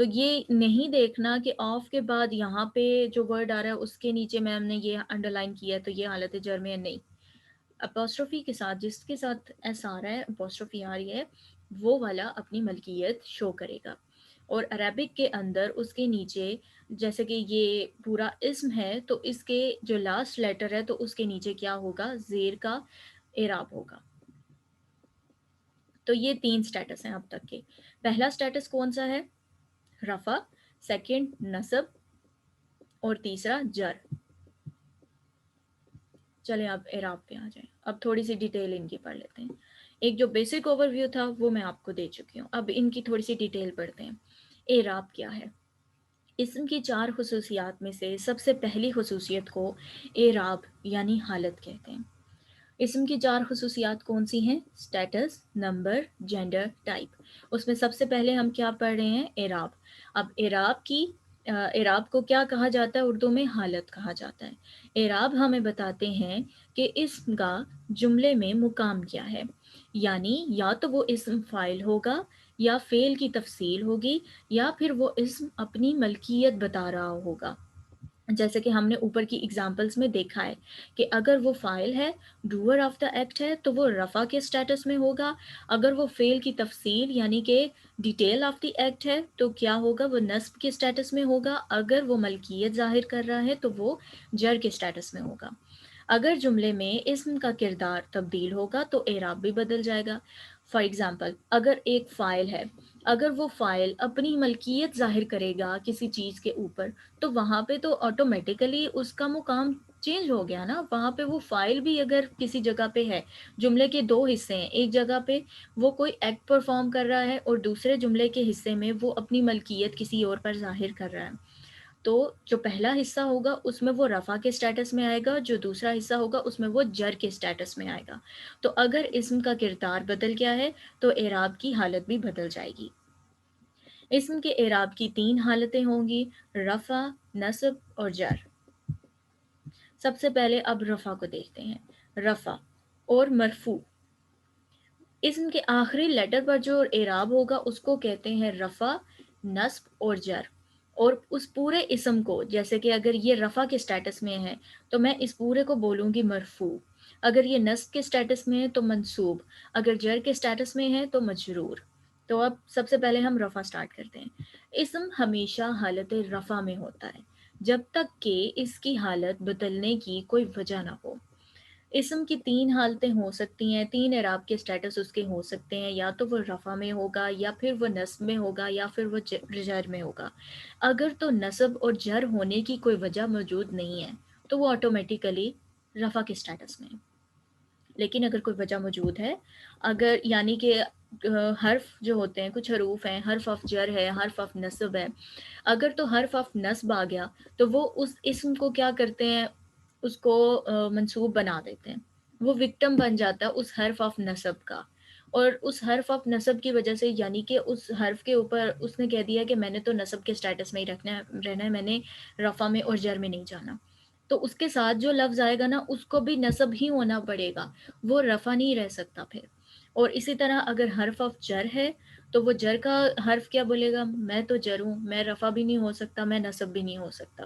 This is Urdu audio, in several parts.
تو یہ نہیں دیکھنا کہ آف کے بعد یہاں پہ جو ورڈ آ رہا ہے اس کے نیچے میم نے یہ انڈر لائن کیا ہے تو یہ حالت جر میں ہے، نہیں، اپوسٹروفی کے ساتھ جس کے ساتھ ایس آ رہا ہے اپوسٹروفی آ رہی ہے وہ والا اپنی ملکیت شو کرے گا. اور عربک کے اندر اس کے نیچے جیسے کہ یہ پورا اسم ہے تو اس کے جو لاسٹ لیٹر ہے تو اس کے نیچے کیا ہوگا، زیر کا اعراب ہوگا. تو یہ 3 سٹیٹس ہیں اب تک کے. پہلا سٹیٹس کون سا ہے، رفع، سیکنڈ نصب، اور تیسرا جر. چلیں اب اعراب پہ آ جائیں، اب تھوڑی سی ڈیٹیل ان کی پڑھ لیتے ہیں. ایک جو بیسک اوور ویو تھا وہ میں آپ کو دے چکی ہوں، اب ان کی تھوڑی سی ڈیٹیل پڑھتے ہیں. اعراب کیا ہے؟ اسم کی 4 خصوصیات میں سے سب سے پہلی خصوصیت کو اعراب یعنی حالت کہتے ہیں. اسم کی 4 خصوصیات کون سی ہیں؟ Status, number, gender, type. اس میں سب سے پہلے ہم کیا پڑھ رہے ہیں؟ اعراب. اب اعراب کو کیا کہا جاتا ہے اردو میں؟ حالت کہا جاتا ہے. اعراب ہمیں بتاتے ہیں کہ اسم کا جملے میں مقام کیا ہے، یعنی یا تو وہ اسم فاعل ہوگا یا فعل کی تفصیل ہوگی یا پھر وہ اسم اپنی ملکیت بتا رہا ہوگا. جیسے کہ ہم نے اوپر کی اگزامپلس میں دیکھا ہے کہ اگر وہ فاعل ہے، ڈوور آف دا ایکٹ ہے، تو وہ رفع کے سٹیٹس میں ہوگا. اگر وہ فعل کی تفصیل یعنی کہ ڈیٹیل آف دی ایکٹ ہے تو کیا ہوگا، وہ نصب کے سٹیٹس میں ہوگا. اگر وہ ملکیت ظاہر کر رہا ہے تو وہ جر کے سٹیٹس میں ہوگا. اگر جملے میں اسم کا کردار تبدیل ہوگا تو اعراب بھی بدل جائے گا. فار ایگزامپل، اگر ایک فاعل ہے، اگر وہ فاعل اپنی ملکیت ظاہر کرے گا کسی چیز کے اوپر تو وہاں پہ تو آٹومیٹیکلی اس کا مقام چینج ہو گیا نا. وہاں پہ وہ فاعل بھی اگر کسی جگہ پہ ہے، جملے کے 2 حصے ہیں، ایک جگہ پہ وہ کوئی ایکٹ پرفارم کر رہا ہے اور دوسرے جملے کے حصے میں وہ اپنی ملکیت کسی اور پر ظاہر کر رہا ہے. تو جو پہلا حصہ ہوگا اس میں وہ رفع کے سٹیٹس میں آئے گا، جو دوسرا حصہ ہوگا اس میں وہ جر کے سٹیٹس میں آئے گا. تو اگر اسم کا کردار بدل گیا ہے تو اعراب کی حالت بھی بدل جائے گی. اسم کے اعراب کی 3 حالتیں ہوں گی، رفع، نصب اور جر. سب سے پہلے اب رفع کو دیکھتے ہیں. رفع اور مرفوع، اسم کے آخری لیٹر پر جو اعراب ہوگا اس کو کہتے ہیں رفع، نصب اور جر. اور اس پورے اسم کو، جیسے کہ اگر یہ رفع کے سٹیٹس میں ہے تو میں اس پورے کو بولوں گی مرفوع، اگر یہ نصب کے سٹیٹس میں ہے تو منصوب، اگر جر کے سٹیٹس میں ہے تو مجرور. تو اب سب سے پہلے ہم رفع سٹارٹ کرتے ہیں. اسم ہمیشہ حالت رفع میں ہوتا ہے جب تک کہ اس کی حالت بدلنے کی کوئی وجہ نہ ہو. اسم کی 3 حالتیں ہو سکتی ہیں، 3 اعراب کے سٹیٹس اس کے ہو سکتے ہیں، یا تو وہ رفع میں ہوگا یا پھر وہ نصب میں ہوگا یا پھر وہ جر میں ہوگا. اگر تو نصب اور جر ہونے کی کوئی وجہ موجود نہیں ہے تو وہ آٹومیٹیکلی رفع کے سٹیٹس میں ہے. لیکن اگر کوئی وجہ موجود ہے، اگر یعنی کہ حرف جو ہوتے ہیں، کچھ حروف ہیں، حرف آف جر ہے، حرف آف نصب ہے، اگر تو حرف آف نصب آ گیا تو وہ اس اسم کو کیا کرتے ہیں، اس کو منصوب بنا دیتے ہیں. وہ وکٹم بن جاتا ہے اس حرف آف نصب کا، اور اس حرف آف نصب کی وجہ سے یعنی کہ اس حرف کے اوپر اس نے کہہ دیا کہ میں نے تو نصب کے سٹیٹس میں ہی رہنا ہے، میں نے رفع میں اور جر میں نہیں جانا. تو اس کے ساتھ جو لفظ آئے گا نا اس کو بھی نصب ہی ہونا پڑے گا، وہ رفع نہیں رہ سکتا پھر. اور اسی طرح اگر حرف آف جر ہے تو وہ جر کا حرف کیا بولے گا، میں تو جر ہوں، میں رفع بھی نہیں ہو سکتا، میں نصب بھی نہیں ہو سکتا.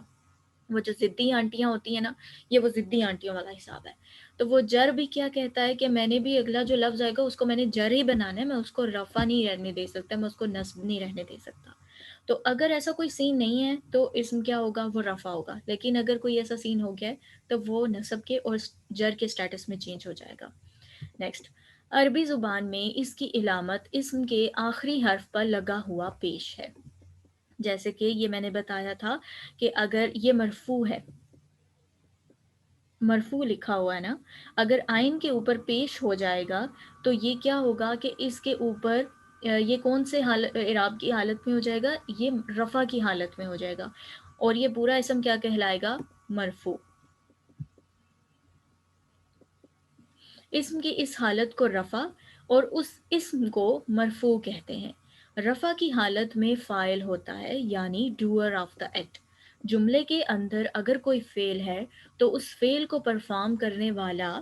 وہ جو ضدی آنٹیاں ہوتی ہیں نا، یہ وہ ضدی آنٹیوں والا حساب ہے. تو وہ جر بھی کیا کہتا ہے کہ میں نے بھی اگلا جو لفظ آئے گا اس کو میں نے جر ہی بنانا ہے، میں اس کو رفع نہیں رہنے دے سکتا، میں اس کو نصب نہیں رہنے دے سکتا. تو اگر ایسا کوئی سین نہیں ہے تو اسم کیا ہوگا، وہ رفع ہوگا. لیکن اگر کوئی ایسا سین ہو گیا ہے تو وہ نصب کے اور جر کے سٹیٹس میں چینج ہو جائے گا. نیکسٹ، عربی زبان میں اس کی علامت اسم کے آخری حرف پر لگا ہوا پیش ہے. جیسے کہ یہ میں نے بتایا تھا کہ اگر یہ مرفوع ہے، مرفوع لکھا ہوا ہے نا، اگر آئین کے اوپر پیش ہو جائے گا تو یہ کیا ہوگا کہ اس کے اوپر یہ کون سے اعراب کی حالت میں ہو جائے گا، یہ رفع کی حالت میں ہو جائے گا، اور یہ پورا اسم کیا کہلائے گا، مرفوع. اسم کی اس حالت کو رفع اور اس اسم کو مرفوع کہتے ہیں. رفع کی حالت میں فاعل ہوتا ہے یعنی ڈوئر آف دا ایکٹ. جملے کے اندر اگر کوئی فعل ہے تو اس فعل کو پرفارم کرنے والا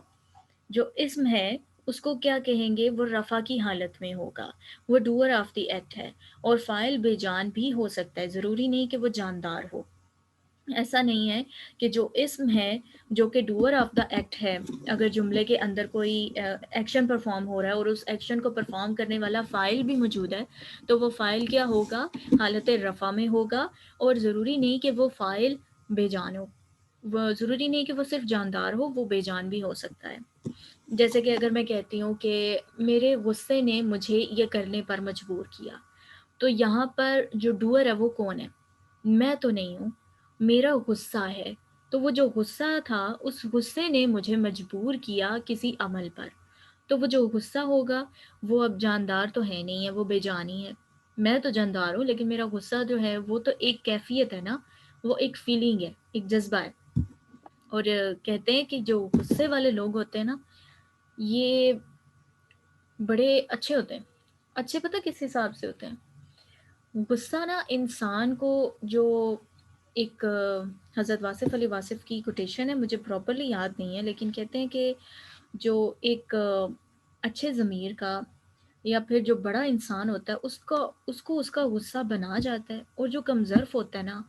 جو اسم ہے اس کو کیا کہیں گے، وہ رفع کی حالت میں ہوگا، وہ ڈوور آف دی ایکٹ ہے، اور فاعل بے جان بھی ہو سکتا ہے، ضروری نہیں کہ وہ جاندار ہو۔ ایسا نہیں ہے کہ جو اسم ہے جو کہ ڈوور آف دا ایکٹ ہے، اگر جملے کے اندر کوئی ایکشن پرفارم ہو رہا ہے اور اس ایکشن کو پرفارم کرنے والا فاعل بھی موجود ہے، تو وہ فاعل کیا ہوگا، حالت رفع میں ہوگا، اور ضروری نہیں کہ وہ فاعل بے جان ہو، وہ ضروری نہیں کہ وہ صرف جاندار ہو، وہ بے جان بھی ہو سکتا ہے۔ جیسے کہ اگر میں کہتی ہوں کہ میرے غصے نے مجھے یہ کرنے پر مجبور کیا، تو یہاں پر جو ڈوور ہے وہ کون ہے؟ میں تو نہیں ہوں، میرا غصہ ہے۔ تو وہ جو غصہ تھا، اس غصے نے مجھے مجبور کیا کسی عمل پر، تو وہ جو غصہ ہوگا وہ اب جاندار تو ہے نہیں ہے، وہ بے جانی ہے۔ میں تو جاندار ہوں لیکن میرا غصہ جو ہے وہ تو ایک کیفیت ہے نا، وہ ایک فیلنگ ہے، ایک جذبہ ہے۔ اور کہتے ہیں کہ جو غصے والے لوگ ہوتے ہیں نا، یہ بڑے اچھے ہوتے ہیں۔ اچھے پتہ کس حساب سے ہوتے ہیں؟ غصہ نا انسان کو جو ایک حضرت واصف علی واصف کی کوٹیشن ہے، مجھے پراپرلی یاد نہیں ہے، لیکن کہتے ہیں کہ جو ایک اچھے ضمیر کا یا پھر جو بڑا انسان ہوتا ہے، اس کو اس کا غصہ بنا جاتا ہے، اور جو کمظرف ہوتا ہے نا،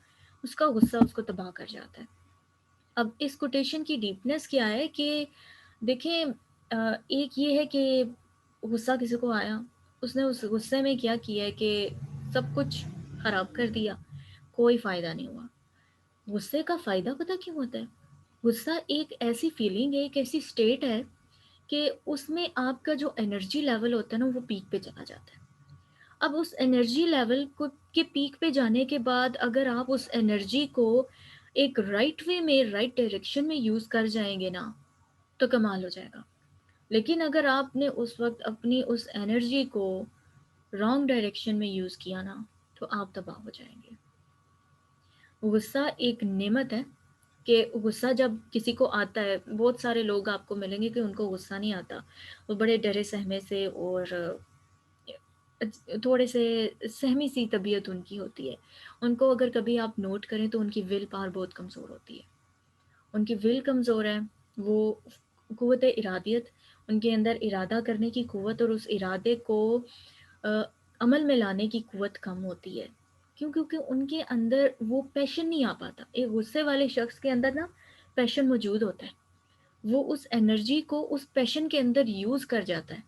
اس کا غصہ اس کو تباہ کر جاتا ہے۔ اب اس کوٹیشن کی ڈیپنس کیا ہے کہ دیکھیں، ایک یہ ہے کہ غصہ کسی کو آیا، اس نے اس غصے میں کیا کیا ہے کہ سب کچھ خراب کر دیا، کوئی فائدہ نہیں ہوا۔ غصے کا فائدہ پتہ کیوں ہوتا ہے؟ غصہ ایک ایسی فیلنگ ہے، ایک ایسی سٹیٹ ہے کہ اس میں آپ کا جو انرجی لیول ہوتا ہے نا، وہ پیک پہ چلا جاتا ہے۔ اب اس انرجی لیول کو کے پیک پہ جانے کے بعد اگر آپ اس انرجی کو ایک رائٹ وے میں، رائٹ ڈائریکشن میں یوز کر جائیں گے نا، تو کمال ہو جائے گا۔ لیکن اگر آپ نے اس وقت اپنی اس انرجی کو رانگ ڈائریکشن میں یوز کیا نا، تو آپ تباہ ہو جائیں گے۔ غصہ ایک نعمت ہے کہ غصہ جب کسی کو آتا ہے، بہت سارے لوگ آپ کو ملیں گے کہ ان کو غصہ نہیں آتا، وہ بڑے ڈرے سہمے سے اور تھوڑے سے سہمی سی طبیعت ان کی ہوتی ہے۔ ان کو اگر کبھی آپ نوٹ کریں تو ان کی ول پاور بہت کمزور ہوتی ہے، ان کی ول کمزور ہے، وہ قوت ارادیت، ان کے اندر ارادہ کرنے کی قوت اور اس ارادے کو آ، عمل میں لانے کی قوت کم ہوتی ہے۔ کیوں؟ کیونکہ ان کے اندر وہ پیشن نہیں آ پاتا۔ ایک غصے والے شخص کے اندر نا پیشن موجود ہوتا ہے، وہ اس انرجی کو اس پیشن کے اندر یوز کر جاتا ہے،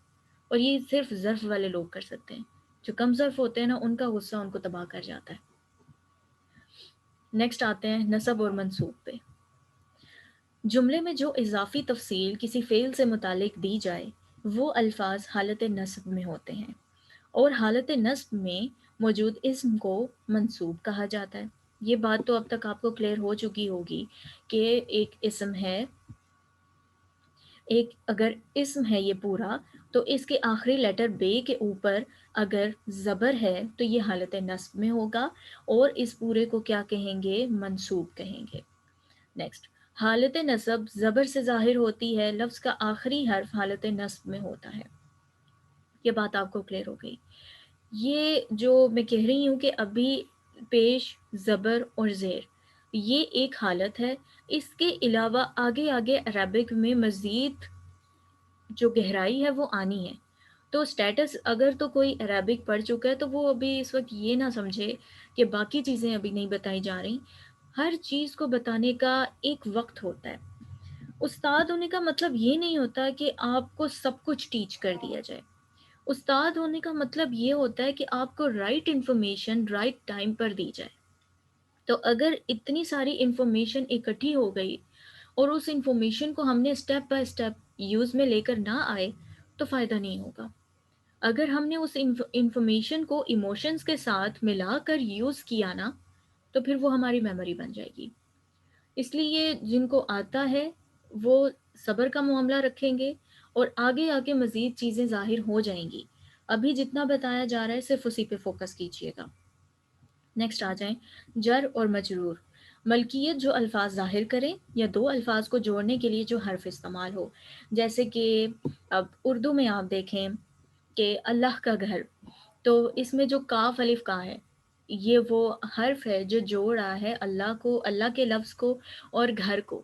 اور یہ صرف ظرف والے لوگ کر سکتے ہیں۔ جو کم ظرف ہوتے ہیں نا، ان کا غصہ ان کو تباہ کر جاتا ہے۔ نیکسٹ آتے ہیں نصب اور منصوب پہ۔ جملے میں جو اضافی تفصیل کسی فعل سے متعلق دی جائے، وہ الفاظ حالت نصب میں ہوتے ہیں، اور حالت نصب میں موجود اسم کو منصوب کہا جاتا ہے۔ یہ بات تو اب تک آپ کو کلیئر ہو چکی ہوگی کہ ایک اسم ہے، ایک اگر اسم ہے یہ پورا، تو اس کے آخری لیٹر بے کے اوپر اگر زبر ہے تو یہ حالت نصب میں ہوگا، اور اس پورے کو کیا کہیں گے؟ منصوب کہیں گے۔ نیکسٹ، حالت نصب زبر سے ظاہر ہوتی ہے، لفظ کا آخری حرف حالت نصب میں ہوتا ہے۔ یہ بات آپ کو کلیئر ہو گئی؟ یہ جو میں کہہ رہی ہوں کہ ابھی پیش، زبر اور زیر، یہ ایک حالت ہے۔ اس کے علاوہ آگے آگے عربک میں مزید جو گہرائی ہے وہ آنی ہے۔ تو سٹیٹس اگر تو کوئی عربک پڑھ چکا ہے تو وہ ابھی اس وقت یہ نہ سمجھے کہ باقی چیزیں ابھی نہیں بتائی جا رہی۔ ہر چیز کو بتانے کا ایک وقت ہوتا ہے۔ استاد ہونے کا مطلب یہ نہیں ہوتا کہ آپ کو سب کچھ ٹیچ کر دیا جائے۔ استاد ہونے کا مطلب یہ ہوتا ہے کہ آپ کو رائٹ انفارمیشن رائٹ ٹائم پر دی جائے۔ تو اگر اتنی ساری انفارمیشن اکٹھی ہو گئی اور اس انفارمیشن کو ہم نے اسٹیپ بائی اسٹیپ یوز میں لے کر نہ آئے، تو فائدہ نہیں ہوگا۔ اگر ہم نے اس انفارمیشن کو ایموشنز کے ساتھ ملا کر یوز کیا نا، تو پھر وہ ہماری میموری بن جائے گی۔ اس لیے جن کو آتا ہے وہ صبر کا معاملہ رکھیں گے، اور آگے آگے مزید چیزیں ظاہر ہو جائیں گی۔ ابھی جتنا بتایا جا رہا ہے صرف اسی پہ فوکس کیجیے گا۔ نیکسٹ آ جائیں جر اور مجرور۔ ملکیت جو الفاظ ظاہر کریں یا دو الفاظ کو جوڑنے کے لیے جو حرف استعمال ہو، جیسے کہ اب اردو میں آپ دیکھیں کہ اللہ کا گھر، تو اس میں جو کاف الف کا ہے، یہ وہ حرف ہے جو جوڑ رہا ہے اللہ کو، اللہ کے لفظ کو اور گھر کو۔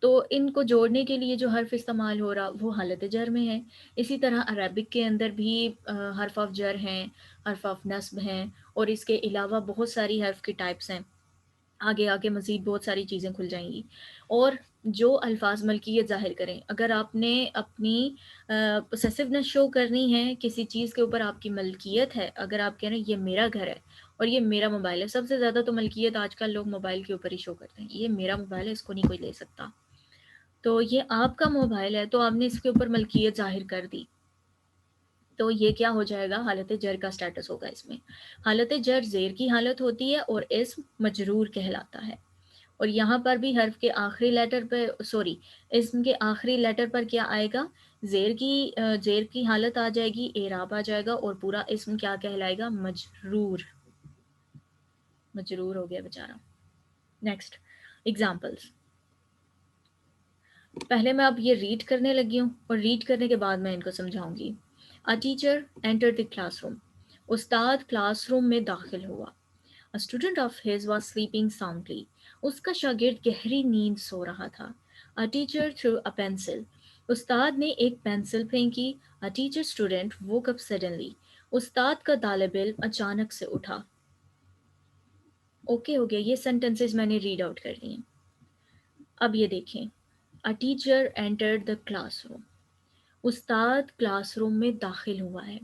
تو ان کو جوڑنے کے لیے جو حرف استعمال ہو رہا وہ حالت جر میں ہے. اسی طرح عربک کے اندر بھی حرف آف جر ہیں، حرف آف نصب ہیں، اور اس کے علاوہ بہت ساری حرف کی ٹائپس ہیں. آگے آگے مزید بہت ساری چیزیں کھل جائیں گی. اور جو الفاظ ملکیت ظاہر کریں، اگر آپ نے اپنی پوسیسونیس شو کرنی ہے کسی چیز کے اوپر، آپ کی ملکیت ہے، اگر آپ کہہ رہے ہیں یہ میرا گھر ہے اور یہ میرا موبائل ہے، سب سے زیادہ تو ملکیت آج کل لوگ موبائل کے اوپر ہی شو کرتے ہیں، یہ میرا موبائل ہے، اس کو نہیں کوئی لے سکتا. تو یہ آپ کا موبائل ہے تو آپ نے اس کے اوپر ملکیت ظاہر کر دی، تو یہ کیا ہو جائے گا؟ حالت جر کا سٹیٹس ہوگا اس میں. حالت جر زیر کی حالت ہوتی ہے اور اسم مجرور کہلاتا ہے. اور یہاں پر بھی حرف کے آخری لیٹر پہ اسم کے آخری لیٹر پر کیا آئے گا؟ زیر کی حالت آ جائے گی، اعراب آ جائے گا، اور پورا اسم کیا کہلائے گا؟ مجرور. مجرور ہو گیا بیچارہ. Next examples. پہلے میں اب یہ ریڈ کرنے لگی ہوں اور ریڈ کرنے کے بعد میں ان کو سمجھاؤں گی. A teacher entered the classroom. استاد کلاس روم میں داخل ہوا. A student of his was sleeping soundly. اس کا شاگرد گہری نیند سو رہا تھا. A teacher threw a pencil. استاد نے ایک pencil پھینکی. A teacher student woke up suddenly. استاد کا طالب علم اچانک سے اٹھا. اوکے ہو گیا، یہ سینٹنسز میں نے ریڈ آؤٹ کر دی ہیں. اب یہ دیکھیں، A teacher entered the classroom. استاد کلاس روم میں داخل ہوا ہے.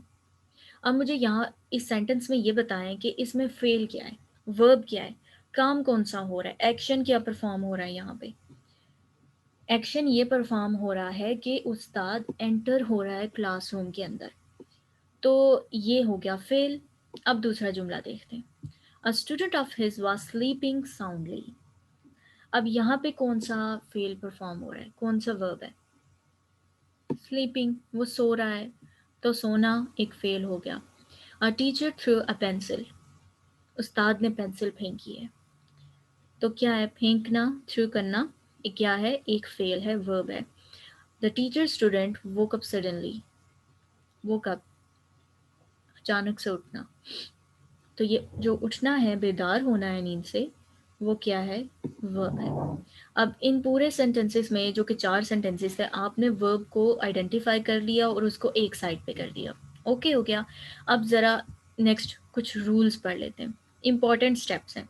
اب مجھے یہاں اس سینٹنس میں یہ بتائیں کہ اس میں فعل کیا ہے، ورب کیا ہے، کام کون سا ہو رہا ہے، ایکشن کیا پرفارم ہو رہا ہے. یہاں پہ ایکشن یہ پرفارم ہو رہا ہے کہ استاد انٹر ہو رہا ہے کلاس روم کے اندر، تو یہ ہو گیا فعل. اب دوسرا جملہ دیکھتے ہیں. A student of his was sleeping soundly. اب یہاں پہ کون سا فعل پرفارم ہو رہا ہے، کون سا ورب ہے؟ سلیپنگ، وہ سو رہا ہے، تو سونا ایک فعل ہو گیا. A teacher threw a pencil. استاد نے پینسل پھینکی ہے. تو کیا ہے؟ پھینکنا، تھرو کرنا، کیا ہے؟ ایک فعل ہے، ورب ہے. The teacher student woke up suddenly. woke up، اچانک سے اٹھنا. تو یہ جو اٹھنا ہے، بیدار ہونا ہے نیند سے، وہ کیا ہے؟ ورب ہے. اب ان پورے سینٹنسز میں جو کہ 4 سینٹنسز تھے، آپ نے ورب کو آئیڈینٹیفائی کر لیا اور اس کو ایک سائڈ پہ کر دیا. اوکے ہو گیا. اب ذرا نیکسٹ کچھ رولز پڑھ لیتے ہیں، امپورٹنٹ سٹیپس ہیں.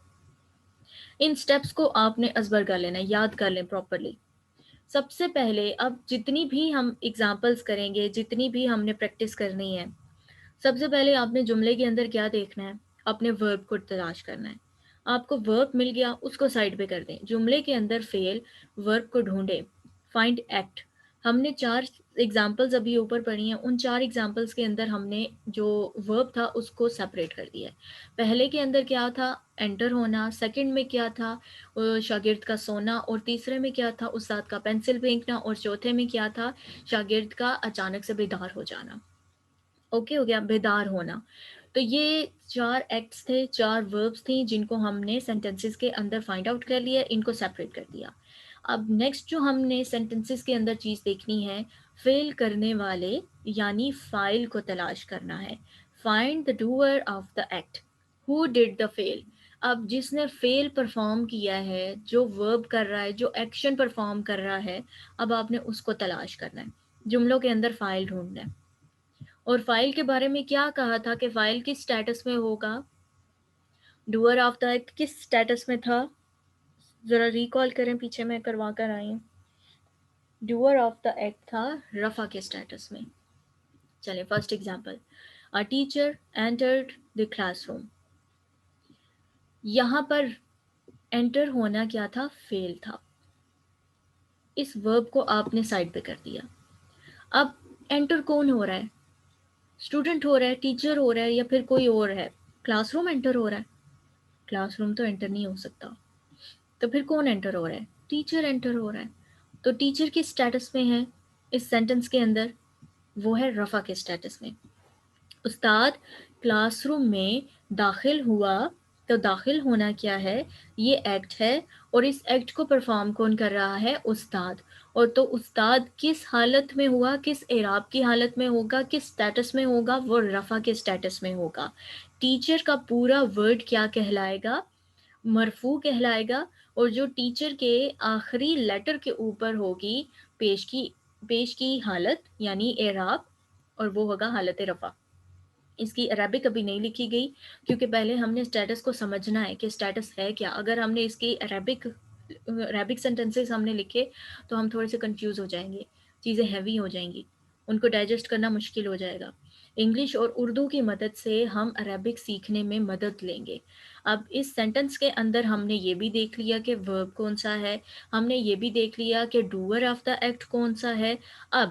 ان سٹیپس کو آپ نے ازبر کر لینا، یاد کر لیں پراپرلی. سب سے پہلے اب جتنی بھی ہم ایگزامپلس کریں گے، جتنی بھی ہم نے پریکٹس کرنی ہے، سب سے پہلے آپ نے جملے کے اندر کیا دیکھنا ہے؟ اپنے ورب کو تلاش کرنا ہے. آپ کو ورب مل گیا، اس کو سائڈ پہ کر دیں. جملے کے اندر فعل، ورب کو ڈھونڈیں. Find act. ہم نے 4 ایگزامپلز ابھی اوپر پڑھی ہیں، ان 4 ایگزامپلز کے اندر ہم نے جو ورب تھا اس کو سپریٹ کر دیا ہے. پہلے کے اندر کیا تھا؟ انٹر ہونا. سیکنڈ میں کیا تھا؟ شاگرد کا سونا. اور تیسرے میں کیا تھا؟ استاد کا پینسل پھینکنا. اور چوتھے میں کیا تھا؟ شاگرد کا اچانک سے بیدار ہو جانا. اوکے ہو گیا، بیدار ہونا. تو یہ 4 ایکٹس تھے، 4 وربس تھیں جن کو ہم نے سینٹنسز کے اندر فائنڈ آؤٹ کر لیا، ان کو سیپریٹ کر دیا. اب نیکسٹ جو ہم نے سینٹنسز کے اندر چیز دیکھنی ہے، فعل کرنے والے یعنی فاعل کو تلاش کرنا ہے. Find the doer of the act. Who did the فعل. اب جس نے فعل پرفارم کیا ہے، جو ورب کر رہا ہے، جو ایکشن پرفارم کر رہا ہے، اب آپ نے اس کو تلاش کرنا ہے. جملوں کے اندر فاعل ڈھونڈنا ہے. اور فائل کے بارے میں کیا کہا تھا کہ فائل کس سٹیٹس میں ہوگا؟ ڈوئر آف دا ایکٹ کس سٹیٹس میں تھا؟ ذرا ریکال کریں، پیچھے میں کروا کر آئی ہوں. ڈوئر آف دا ایکٹ تھا رفع کے سٹیٹس میں. چلیں first example. A teacher entered the classroom. یہاں پر انٹر ہونا کیا تھا؟ فعل تھا. اس ورب کو آپ نے سائڈ پہ کر دیا. اب انٹر کون ہو رہا ہے؟ اسٹوڈنٹ ہو رہا ہے، ٹیچر ہو رہا ہے، یا پھر کوئی اور ہے؟ کلاس روم انٹر ہو رہا ہے. کلاس روم تو انٹر نہیں ہو سکتا، تو پھر کون انٹر ہو رہا ہے؟ ٹیچر انٹر ہو رہا ہے. تو ٹیچر کس سٹیٹس میں ہے اس سینٹنس کے اندر؟ وہ ہے رفع کے سٹیٹس میں. استاد کلاس روم میں داخل ہوا، تو داخل ہونا کیا ہے؟ یہ ایکٹ ہے، اور اس ایکٹ کو پرفارم کون کر رہا ہے؟ استاد. اور تو استاد کس حالت میں ہوا، کس اعراب کی حالت میں ہوگا، کس سٹیٹس میں ہوگا؟ وہ رفع کے سٹیٹس میں ہوگا. ٹیچر کا پورا ورڈ کیا کہلائے گا؟ مرفوع کہلائے گا. اور جو ٹیچر کے آخری لیٹر کے اوپر ہوگی پیش کی حالت یعنی اعراب، اور وہ ہوگا حالت رفع. اس کی عربک ابھی نہیں لکھی گئی کیونکہ پہلے ہم نے اسٹیٹس کو سمجھنا ہے کہ اسٹیٹس ہے کیا. اگر ہم نے اس کی عربک سینٹنسز ہم نے لکھے تو ہم تھوڑے سے کنفیوز ہو جائیں گے، چیزیں ہیوی ہو جائیں گی، ان کو ڈائجسٹ کرنا مشکل ہو جائے گا. انگلش اور اردو کی مدد سے ہم عربک سیکھنے میں مدد لیں گے. اب اس سینٹنس کے اندر ہم نے یہ بھی دیکھ لیا کہ ورب کون سا ہے، ہم نے یہ بھی دیکھ لیا کہ ڈوور آف دا ایکٹ کون سا ہے. اب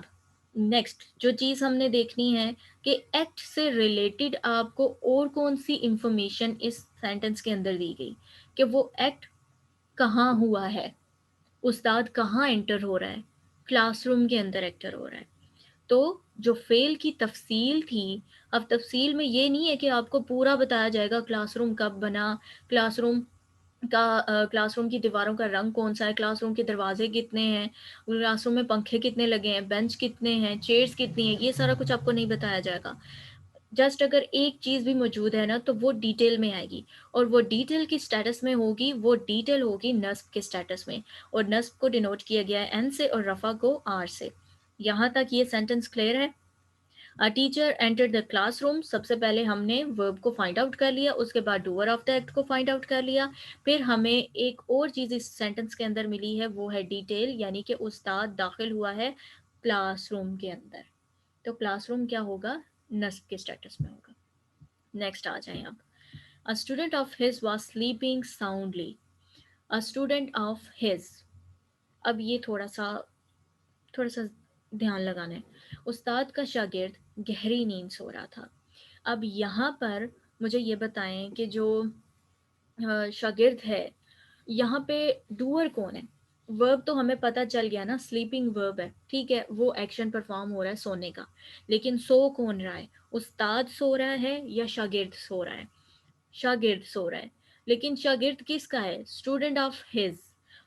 نیکسٹ جو چیز ہم نے دیکھنی ہے کہ ایکٹ سے ریلیٹڈ آپ کو اور کون سی انفارمیشن اس سینٹنس کے اندر دی گئی، کہ وہ ایکٹ کہاں ہوا ہے، استاد کہاں انٹر ہو رہا ہے، کلاس روم کے اندر انٹر ہو رہا ہے. تو جو فیل کی تفصیل تھی، اب تفصیل میں یہ نہیں ہے کہ آپ کو پورا بتایا جائے گا کلاس روم کب بنا، کلاس روم کلاس روم کی دیواروں کا رنگ کون سا ہے، کلاس روم کے دروازے کتنے ہیں، کلاس روم میں پنکھے کتنے لگے ہیں، بینچ کتنے ہیں، چیئرز کتنی ہیں، یہ سارا کچھ آپ کو نہیں بتایا جائے گا. جسٹ اگر ایک چیز بھی موجود ہے نا تو وہ ڈیٹیل میں آئے گی، اور وہ ڈیٹیل کی سٹیٹس میں ہوگی، وہ ڈیٹیل ہوگی نصب کے سٹیٹس میں، اور نصب کو ڈینوٹ کیا گیا ہے این سے اور رفع کو آر سے. یہاں تک یہ سینٹنس کلیئر ہے. Teacher enter the classroom, سب سے پہلے ہم نے ورب کو فائنڈ آؤٹ کر لیا، اس کے بعد ڈوور آف دا ایکٹ کو فائنڈ آؤٹ کر لیا. پھر ہمیں ایک اور چیز اس سینٹنس کے اندر ملی ہے، وہ ہے ڈیٹیل، یعنی کہ استاد داخل ہوا ہے کلاس روم کے اندر. تو کلاس روم کیا ہوگا، نصب کے سٹیٹس میں ہوگا. نیکسٹ آ جائیں اب. A student of his was sleeping soundly. A student of his. اب یہ تھوڑا سا دھیان لگانا ہے. استاد کا شاگرد گہری نیند سو رہا تھا. اب یہاں پر مجھے یہ بتائیں کہ جو شاگرد ہے یہاں پہ ڈوور کون ہے. ورب تو ہمیں پتہ چل گیا نا، سلیپنگ ورب ہے، ٹھیک ہے، وہ ایکشن پرفارم ہو رہا ہے سونے کا. لیکن سو کون رہا ہے، استاد سو رہا ہے یا شاگرد سو رہا ہے؟ شاگرد سو رہا ہے. لیکن شاگرد کس کا ہے، اسٹوڈنٹ آف ہز.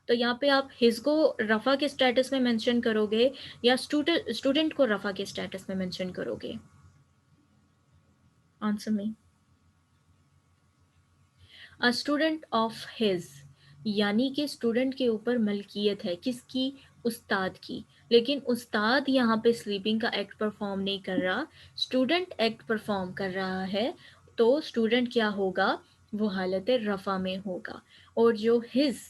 تو یہاں پہ آپ ہز کو رفع کے سٹیٹس میں مینشن کرو گے یا اسٹوڈنٹ کو رفع کے سٹیٹس میں مینشن کرو گے؟ Answer me. Student of his یعنی کہ اسٹوڈنٹ کے اوپر ملکیت ہے، کس کی، استاد کی. لیکن استاد یہاں پہ سلیپنگ کا ایکٹ پرفارم نہیں کر رہا، اسٹوڈنٹ ایکٹ پرفارم کر رہا ہے. تو اسٹوڈنٹ کیا ہوگا، وہ حالت رفع میں ہوگا. اور جو ہز،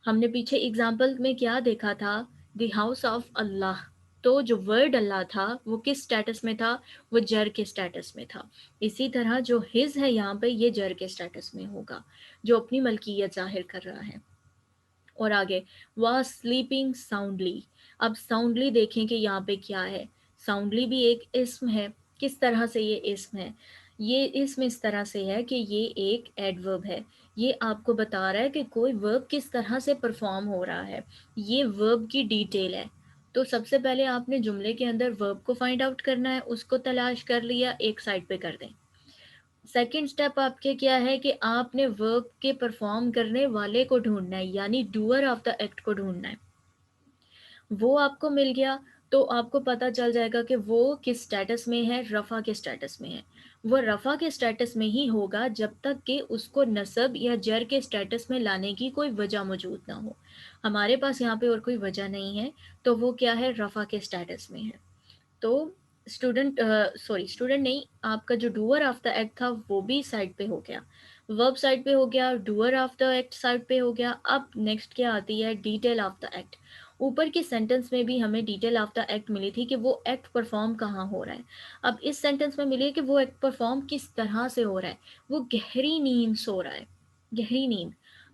ہم نے پیچھے اگزامپل میں کیا دیکھا تھا، دی ہاؤس آف اللہ. تو جو ورڈ اللہ تھا وہ کس سٹیٹس میں تھا، وہ جر کے سٹیٹس میں تھا. اسی طرح جو ہز ہے یہاں پہ یہ جر کے سٹیٹس میں ہوگا، جو اپنی ملکیت ظاہر کر رہا ہے. اور آگے واز سلیپنگ ساؤنڈلی. اب ساؤنڈلی دیکھیں کہ یہاں پہ کیا ہے. ساؤنڈلی بھی ایک اسم ہے. کس طرح سے یہ اسم ہے، یہ اسم اس طرح سے ہے کہ یہ ایک ایڈورب ہے. یہ آپ کو بتا رہا ہے کہ کوئی ورب کس طرح سے پرفارم ہو رہا ہے، یہ ورب کی ڈیٹیل ہے. تو سب سے پہلے آپ نے جملے کے اندر ورب کو فائنڈ آؤٹ کرنا ہے، اس کو تلاش کر لیا، ایک سائڈ پہ کر دیں. سیکنڈ سٹیپ آپ کے کیا ہے کہ آپ نے ورب کے پرفارم کرنے والے کو ڈھونڈنا ہے، یعنی ڈوور آف دا ایکٹ کو ڈھونڈنا ہے. وہ آپ کو مل گیا تو آپ کو پتہ چل جائے گا کہ وہ کس سٹیٹس میں ہے، رفع کے سٹیٹس میں ہے. وہ رفع کے سٹیٹس میں ہی ہوگا جب تک کہ اس کو نصب یا جر کے سٹیٹس میں لانے کی کوئی وجہ موجود نہ ہو. ہمارے پاس یہاں پہ اور کوئی وجہ نہیں ہے تو وہ کیا ہے، رفع کے سٹیٹس میں ہے. تو اسٹوڈنٹ نہیں، آپ کا جو ڈوور آف دا ایکٹ تھا وہ بھی سائڈ پہ ہو گیا، ورب سائڈ پہ ہو گیا، dower of the act side پہ ہو گیا. اب نیکسٹ کیا آتی ہے، ڈیٹیل آف دا ایکٹ. اوپر کے سینٹنس میں بھی ہمیں ڈیٹیل آف دا ایکٹ ملی تھی کہ وہ ایکٹ پرفارم کہاں ہو رہا ہے. اب اس سینٹنس میں ملی ہے کہ وہ ایکٹ پرفارم کس طرح سے ہو رہا ہے، وہ گہری نیند سو رہا ہے، گہری نیند.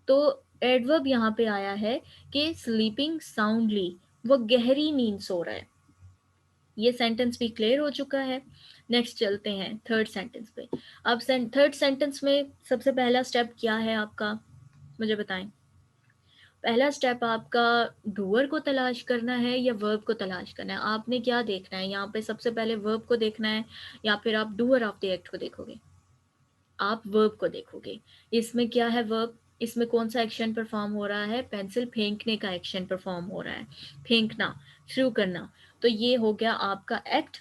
تو ایڈورب یہاں پہ آیا ہے کہ سلیپنگ ساؤنڈلی، وہ گہری نیند سو رہا ہے. یہ سینٹنس بھی کلیئر ہو چکا ہے. نیکسٹ چلتے ہیں تھرڈ سینٹنس پہ. اب تھرڈ سینٹنس میں سب سے پہلا سٹیپ کیا ہے آپ کا، مجھے بتائیں. پہلا سٹیپ آپ کا ڈوور کو تلاش کرنا ہے یا ورب کو تلاش کرنا ہے. آپ نے کیا دیکھنا ہے یہاں پہ، سب سے پہلے ورب کو دیکھنا ہے یا پھر آپ ڈوور آف دی ایکٹ کو دیکھو گے؟ آپ ورب کو دیکھو گے. اس میں کیا ہے ورب، اس میں کون سا ایکشن پرفارم ہو رہا ہے، پینسل پھینکنے کا ایکشن پرفارم ہو رہا ہے، پھینکنا، شروع کرنا. تو یہ ہو گیا آپ کا ایکٹ،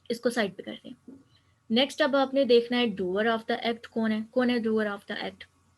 اس کو سائڈ پہ کر دیں. نیکسٹ اب آپ نے دیکھنا ہے ڈوور آف دا ایکٹ کون ہے، کون ہے ڈوور آف دا ایکٹ.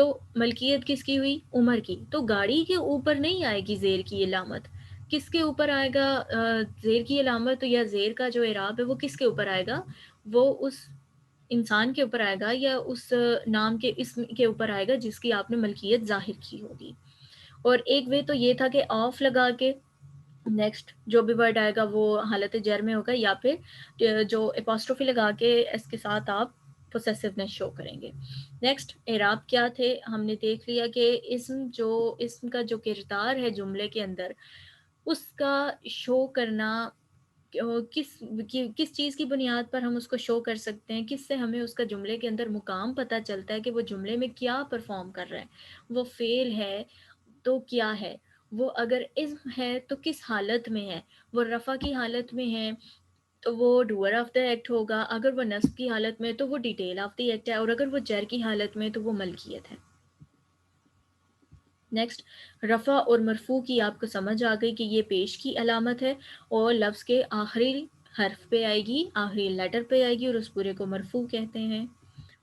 تو ملکیت کس کی ہوئی؟ عمر کی. تو گاڑی کے اوپر نہیں آئے گی زیر کی علامت. کس کے اوپر آئے گا زیر کی علامت یا زیر کا جو اعراب ہے وہ کس کے اوپر آئے گا؟ وہ اس انسان کے اوپر آئے گا یا اس نام کے اسم کے اوپر آئے گا جس کی آپ نے ملکیت ظاہر کی ہوگی. اور ایک وے تو یہ تھا کہ آف لگا کے نیکسٹ جو بھی ورڈ آئے گا وہ حالت جر میں ہوگا، یا پھر جو اپاسٹروفی لگا کے اس کے ساتھ آپ پوسیسونیس شو کریں گے. نیکسٹ اعراب کیا تھے ہم نے دیکھ لیا کہ اسم کا جو کردار ہے جملے کے اندر اس کا شو کرنا کس چیز کی بنیاد پر ہم اس کو شو کر سکتے ہیں، کس سے ہمیں اس کا جملے کے اندر مقام پتہ چلتا ہے کہ وہ جملے میں کیا پرفارم کر رہا ہے. وہ فعل ہے تو کیا ہے، وہ اگر اسم ہے تو کس حالت میں ہے. وہ رفع کی حالت میں ہے تو وہ ڈوئر آف دا ایکٹ ہوگا، اگر وہ نصب کی حالت میں تو وہ ڈیٹیل آف دی ایکٹ ہے، اور اگر وہ جر کی حالت میں تو وہ ملکیت ہے. نیکسٹ رفع اور مرفوع کی آپ کو سمجھ آ گئی کہ یہ پیش کی علامت ہے اور لفظ کے آخری حرف پہ آئے گی، آخری لیٹر پہ آئے گی، اور اس پورے کو مرفوع کہتے ہیں.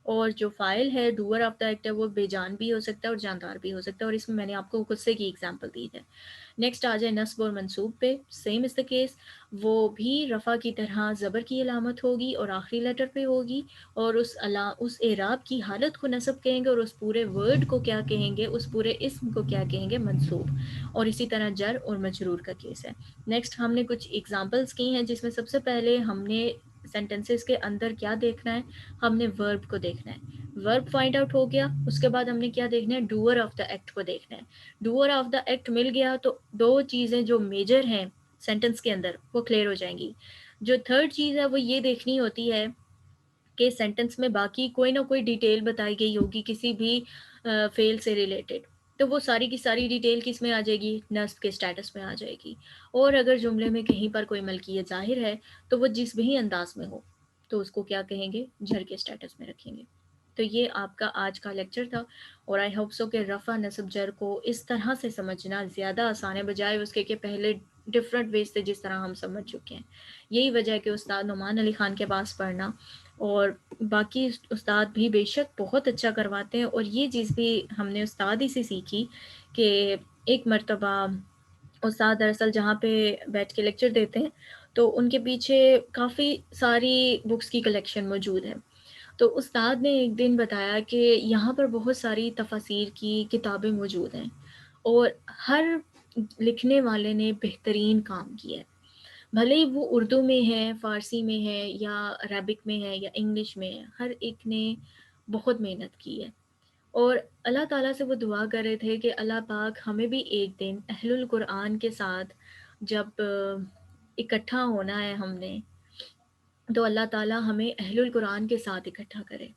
اور جو فائل ہے ڈوور آف دا ایکٹ ہے وہ بے جان بھی ہو سکتا ہے اور جاندار بھی ہو سکتا ہے، اور اس میں میں نے آپ کو غصے کی ایگزامپل دی ہے. نیکسٹ آ جائے نصب اور منصوب پہ. سیم از دا کیس، وہ بھی رفع کی طرح زبر کی علامت ہوگی اور آخری لیٹر پہ ہوگی، اور اس اعراب کی حالت کو نصب کہیں گے، اور اس پورے ورڈ کو کیا کہیں گے، اس پورے اسم کو کیا کہیں گے؟ منصوب. اور اسی طرح جر اور مجرور کا کیس ہے. نیکسٹ ہم نے کچھ ایگزامپلس کی ہیں جس میں سب سے پہلے ہم نے سینٹنسز کے اندر کیا دیکھنا ہے؟ ہم نے ورب کو دیکھنا ہے. ورب فائنڈ آؤٹ ہو گیا، اس کے بعد ہم نے کیا دیکھنا ہے؟ ڈوئر آف دا ایکٹ کو دیکھنا ہے. ڈوئر آف دا ایکٹ مل گیا تو دو چیزیں جو میجر ہیں سینٹنس کے اندر وہ کلیئر ہو جائیں گی. جو تھرڈ چیز ہے وہ یہ دیکھنی ہوتی ہے کہ سینٹنس میں باقی کوئی نہ کوئی ڈیٹیل بتائی گئی ہوگی کسی بھی فیل سے ریلیٹڈ، تو وہ ساری کی ساری ڈیٹیل کس میں آ جائے گی؟ نصب کے سٹیٹس میں آ جائے گی. اور اگر جملے میں کہیں پر کوئی ملکیت ظاہر ہے تو وہ جس بھی انداز میں ہو تو اس کو کیا کہیں گے؟ جر کے سٹیٹس میں رکھیں گے. تو یہ آپ کا آج کا لیکچر تھا، اور آئی ہوپ سو کہ رفع نصب جر کو اس طرح سے سمجھنا زیادہ آسان ہے بجائے اس کے کہ پہلے ڈفرینٹ ویز سے جس طرح ہم سمجھ چکے ہیں. یہی وجہ ہے کہ استاد نعمان علی خان کے پاس پڑھنا، اور باقی استاد بھی بے شک بہت اچھا کرواتے ہیں، اور یہ چیز بھی ہم نے استاد ہی سے سیکھی کہ ایک مرتبہ استاد دراصل جہاں پہ بیٹھ کے لیکچر دیتے ہیں تو ان کے پیچھے کافی ساری بکس کی کلیکشن موجود ہے. تو استاد نے ایک دن بتایا کہ یہاں پر بہت ساری تفاسیر کی کتابیں موجود ہیں، اور ہر لکھنے والے نے بہترین کام کیا ہے، بھلے ہی وہ اردو میں ہے، فارسی میں ہے، یا عربک میں ہے، یا انگلش میں ہے، ہر ایک نے بہت محنت کی ہے. اور اللہ تعالیٰ سے وہ دعا کر رہے تھے کہ اللہ پاک ہمیں بھی ایک دن اہل القرآن کے ساتھ جب اکٹھا ہونا ہے ہم نے، تو اللہ تعالیٰ ہمیں اہل القرآن کے ساتھ اکٹھا کرے،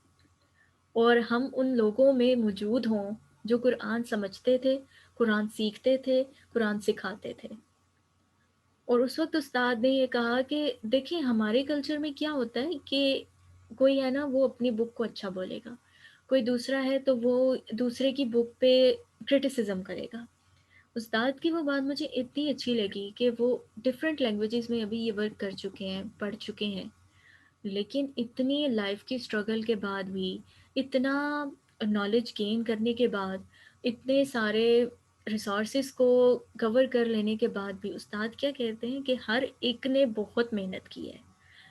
اور ہم ان لوگوں میں موجود ہوں جو قرآن سمجھتے تھے، قرآن سیکھتے تھے، قرآن سکھاتے تھے. اور اس وقت استاد نے یہ کہا کہ دیکھیں ہمارے کلچر میں کیا ہوتا ہے کہ کوئی ہے نا وہ اپنی بک کو اچھا بولے گا، کوئی دوسرا ہے تو وہ دوسرے کی بک پہ کرٹیسزم کرے گا. استاد کی وہ بات مجھے اتنی اچھی لگی کہ وہ ڈفرینٹ لینگویجز میں ابھی یہ ورک کر چکے ہیں، پڑھ چکے ہیں، لیکن اتنی لائف کی اسٹرگل کے بعد بھی، اتنا نالج گین کرنے کے بعد، اتنے سارے ریسورسز کو کور کر لینے کے بعد بھی استاد کیا کہتے ہیں کہ ہر ایک نے بہت محنت کی ہے.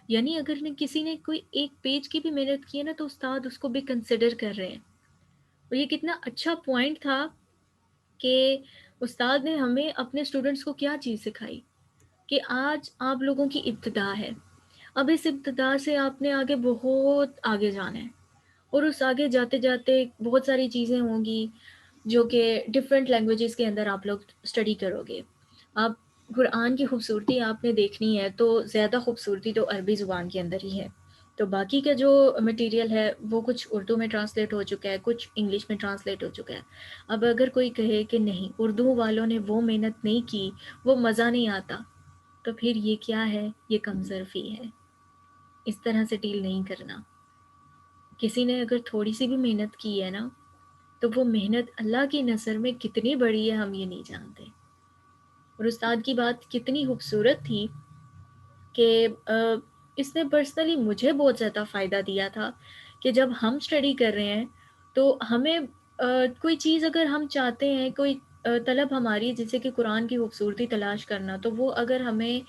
یعنی اگر کسی نے کوئی ایک پیج کی بھی محنت کی ہے نا تو استاد اس کو بھی کنسیڈر کر رہے ہیں. اور یہ کتنا اچھا پوائنٹ تھا کہ استاد نے ہمیں اپنے اسٹوڈنٹس کو کیا چیز سکھائی کہ آج آپ لوگوں کی ابتدا ہے، اب اس ابتدا سے آپ نے آگے بہت آگے جانا ہے، اور اس آگے جاتے جاتے بہت ساری چیزیں ہوں گی جو کہ ڈفرینٹ لینگویجز کے اندر آپ لوگ اسٹڈی کرو گے. آپ قرآن کی خوبصورتی آپ نے دیکھنی ہے تو زیادہ خوبصورتی تو عربی زبان کے اندر ہی ہے. تو باقی کا جو مٹیریل ہے وہ کچھ اردو میں ٹرانسلیٹ ہو چکا ہے، کچھ انگلش میں ٹرانسلیٹ ہو چکا ہے. اب اگر کوئی کہے کہ نہیں اردو والوں نے وہ محنت نہیں کی، وہ مزہ نہیں آتا، تو پھر یہ کیا ہے؟ یہ کمزرفی ہے. اس طرح سے ڈیل نہیں کرنا. کسی نے اگر تھوڑی سی بھی محنت کی ہے نا تو وہ محنت اللہ کی نظر میں کتنی بڑی ہے ہم یہ نہیں جانتے. اور استاد کی بات کتنی خوبصورت تھی کہ اس نے پرسنلی مجھے بہت زیادہ فائدہ دیا تھا کہ جب ہم اسٹڈی کر رہے ہیں تو ہمیں کوئی چیز اگر ہم چاہتے ہیں، کوئی طلب ہماری جیسے کہ قرآن کی خوبصورتی تلاش کرنا، تو وہ اگر ہمیں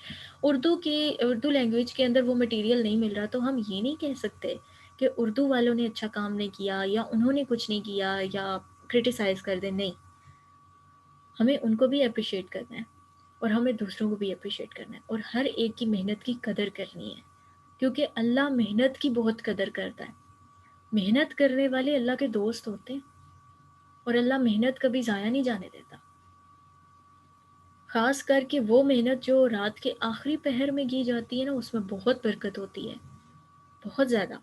اردو لینگویج کے اندر وہ مٹیریل نہیں مل رہا، تو ہم یہ نہیں کہہ سکتے کہ اردو والوں نے اچھا کام نہیں کیا یا انہوں نے کچھ نہیں کیا یا کرٹیسائز کر دیں. نہیں، ہمیں ان کو بھی اپریشیٹ کرنا ہے اور ہمیں دوسروں کو بھی اپریشیٹ کرنا ہے اور ہر ایک کی محنت کی قدر کرنی ہے، کیونکہ اللہ محنت کی بہت قدر کرتا ہے. محنت کرنے والے اللہ کے دوست ہوتے ہیں اور اللہ محنت کبھی ضائع نہیں جانے دیتا. خاص کر کے وہ محنت جو رات کے آخری پہر میں کی جاتی ہے نا، اس میں بہت برکت ہوتی ہے، بہت زیادہ.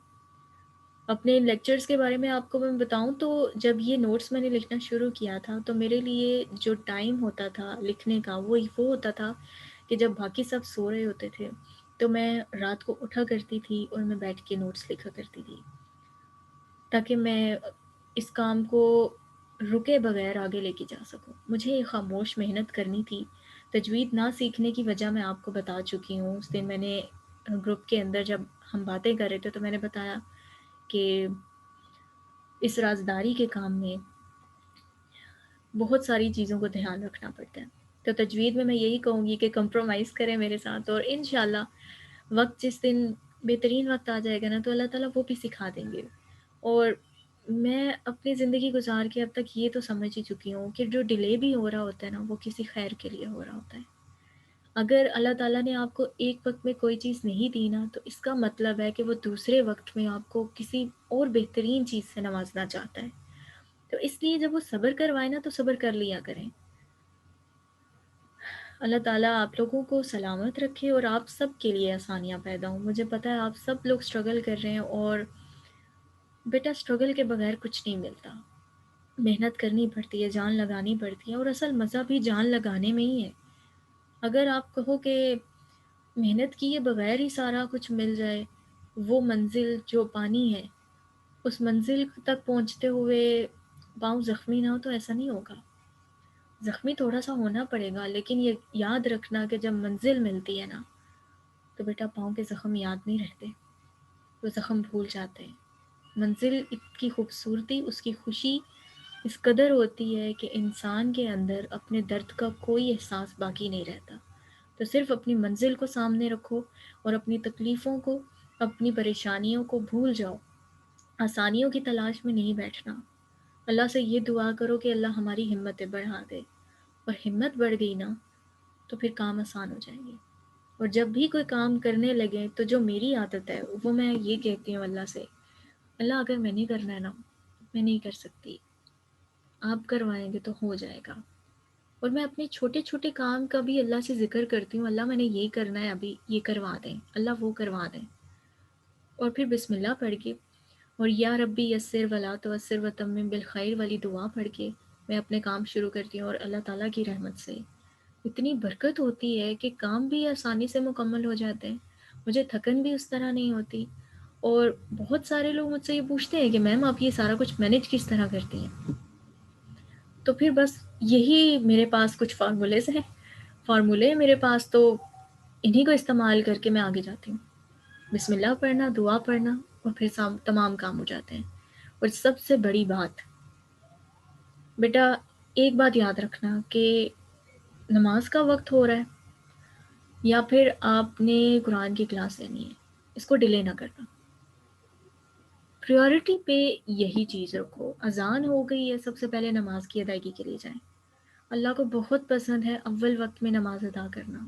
اپنے لیکچرز کے بارے میں آپ کو میں بتاؤں تو جب یہ نوٹس میں نے لکھنا شروع کیا تھا تو میرے لیے جو ٹائم ہوتا تھا لکھنے کا وہ ہوتا تھا کہ جب باقی سب سو رہے ہوتے تھے تو میں رات کو اٹھا کرتی تھی اور میں بیٹھ کے نوٹس لکھا کرتی تھی، تاکہ میں اس کام کو رکے بغیر آگے لے کے جا سکوں. مجھے ایک خاموش محنت کرنی تھی. تجوید نہ سیکھنے کی وجہ میں آپ کو بتا چکی ہوں. اس دن میں نے گروپ کے اندر جب ہم باتیں کر رہے تھے تو میں نے بتایا کہ اس رازداری کے کام میں بہت ساری چیزوں کو دھیان رکھنا پڑتا ہے. تو تجوید میں یہی کہوں گی کہ کمپرومائز کریں میرے ساتھ، اور انشاءاللہ وقت جس دن بہترین وقت آ جائے گا نا تو اللہ تعالیٰ وہ بھی سکھا دیں گے. اور میں اپنی زندگی گزار کے اب تک یہ تو سمجھ ہی چکی ہوں کہ جو ڈیلے بھی ہو رہا ہوتا ہے نا وہ کسی خیر کے لیے ہو رہا ہوتا ہے. اگر اللہ تعالیٰ نے آپ کو ایک وقت میں کوئی چیز نہیں دی نا تو اس کا مطلب ہے کہ وہ دوسرے وقت میں آپ کو کسی اور بہترین چیز سے نوازنا چاہتا ہے. تو اس لیے جب وہ صبر کروائے نا تو صبر کر لیا کریں. اللہ تعالیٰ آپ لوگوں کو سلامت رکھے اور آپ سب کے لیے آسانیاں پیدا ہوں. مجھے پتہ ہے آپ سب لوگ اسٹرگل کر رہے ہیں، اور بیٹا اسٹرگل کے بغیر کچھ نہیں ملتا. محنت کرنی پڑتی ہے، جان لگانی پڑتی ہے، اور اصل مزہ بھی جان لگانے میں ہی ہے. اگر آپ کہو کہ محنت کیے بغیر ہی سارا کچھ مل جائے، وہ منزل جو پانی ہے اس منزل تک پہنچتے ہوئے پاؤں زخمی نہ ہو تو ایسا نہیں ہوگا. زخمی تھوڑا سا ہونا پڑے گا، لیکن یہ یاد رکھنا کہ جب منزل ملتی ہے نا تو بیٹا پاؤں کے زخم یاد نہیں رہتے، وہ زخم بھول جاتے ہیں. منزل کی خوبصورتی، اس کی خوشی اس قدر ہوتی ہے کہ انسان کے اندر اپنے درد کا کوئی احساس باقی نہیں رہتا. تو صرف اپنی منزل کو سامنے رکھو اور اپنی تکلیفوں کو، اپنی پریشانیوں کو بھول جاؤ. آسانیوں کی تلاش میں نہیں بیٹھنا. اللہ سے یہ دعا کرو کہ اللہ ہماری ہمتیں بڑھا دے، اور ہمت بڑھ گئی نا تو پھر کام آسان ہو جائیں گے. اور جب بھی کوئی کام کرنے لگے تو جو میری عادت ہے وہ میں یہ کہتی ہوں اللہ سے، اللہ اگر میں نہیں کرنا ہے نا میں نہیں کر سکتی، آپ کروائیں گے تو ہو جائے گا. اور میں اپنے چھوٹے چھوٹے کام کا بھی اللہ سے ذکر کرتی ہوں، اللہ میں نے یہ کرنا ہے، ابھی یہ کروا دیں، اللہ وہ کروا دیں. اور پھر بسم اللہ پڑھ کے اور یا ربی یسر ولا تعسر وتمم بالخیر والی دعا پڑھ کے میں اپنے کام شروع کرتی ہوں. اور اللہ تعالیٰ کی رحمت سے اتنی برکت ہوتی ہے کہ کام بھی آسانی سے مکمل ہو جاتے ہیں، مجھے تھکن بھی اس طرح نہیں ہوتی. اور بہت سارے لوگ مجھ سے یہ پوچھتے ہیں کہ میم آپ یہ سارا کچھ مینیج کس طرح کرتی ہیں. تو پھر بس یہی میرے پاس کچھ فارمولے ہیں میرے پاس، تو انہی کو استعمال کر کے میں آگے جاتی ہوں. بسم اللہ پڑھنا، دعا پڑھنا، اور پھر تمام کام ہو جاتے ہیں. اور سب سے بڑی بات بیٹا ایک بات یاد رکھنا کہ نماز کا وقت ہو رہا ہے یا پھر آپ نے قرآن کی کلاس لینی ہے، اس کو ڈیلے نہ کرنا. پریورٹی پہ یہی چیز رکھو. اذان ہو گئی ہے، سب سے پہلے نماز کی ادائیگی کے لیے جائیں. اللہ کو بہت پسند ہے اول وقت میں نماز ادا کرنا،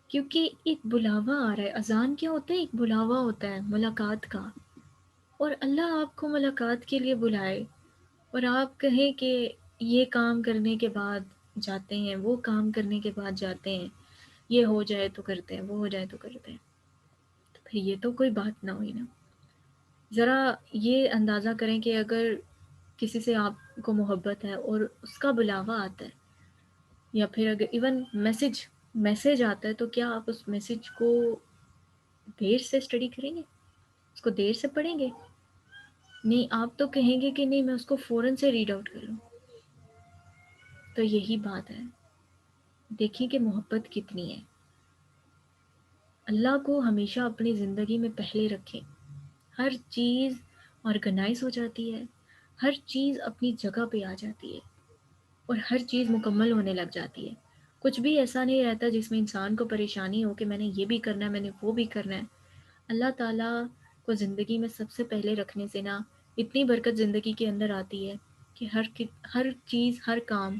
کیونکہ ایک بلاوا آ رہا ہے. اذان کیا ہوتا ہے؟ ایک بلاوا ہوتا ہے ملاقات کا. اور اللہ آپ کو ملاقات کے لیے بلائے اور آپ کہیں کہ یہ کام کرنے کے بعد جاتے ہیں، وہ کام کرنے کے بعد جاتے ہیں، یہ ہو جائے تو کرتے ہیں، وہ ہو جائے تو کرتے ہیں، تو پھر یہ تو کوئی بات نہ ہوئی نا. ذرا یہ اندازہ کریں کہ اگر کسی سے آپ کو محبت ہے اور اس کا بلاوا آتا ہے، یا پھر اگر ایون میسج آتا ہے، تو کیا آپ اس میسج کو دیر سے اسٹڈی کریں گے؟ اس کو دیر سے پڑھیں گے؟ نہیں، آپ تو کہیں گے کہ نہیں میں اس کو فوراً سے ریڈ آؤٹ کروں. تو یہی بات ہے، دیکھیں کہ محبت کتنی ہے. اللہ کو ہمیشہ اپنی زندگی میں پہلے رکھیں، ہر چیز آرگنائز ہو جاتی ہے، ہر چیز اپنی جگہ پہ آ جاتی ہے اور ہر چیز مکمل ہونے لگ جاتی ہے. کچھ بھی ایسا نہیں رہتا جس میں انسان کو پریشانی ہو کہ میں نے یہ بھی کرنا ہے، میں نے وہ بھی کرنا ہے. اللہ تعالیٰ کو زندگی میں سب سے پہلے رکھنے سے نا اتنی برکت زندگی کے اندر آتی ہے کہ ہر چیز، ہر کام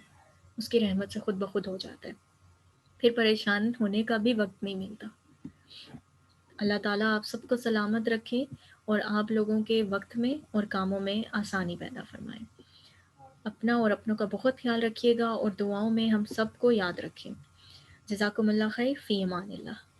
اس کی رحمت سے خود بخود ہو جاتا ہے. پھر پریشان ہونے کا بھی وقت نہیں ملتا. اللہ تعالیٰ آپ سب کو سلامت رکھے اور آپ لوگوں کے وقت میں اور کاموں میں آسانی پیدا فرمائے. اپنا اور اپنوں کا بہت خیال رکھیے گا اور دعاؤں میں ہم سب کو یاد رکھیں. جزاکم اللہ خیر، فی امان اللہ.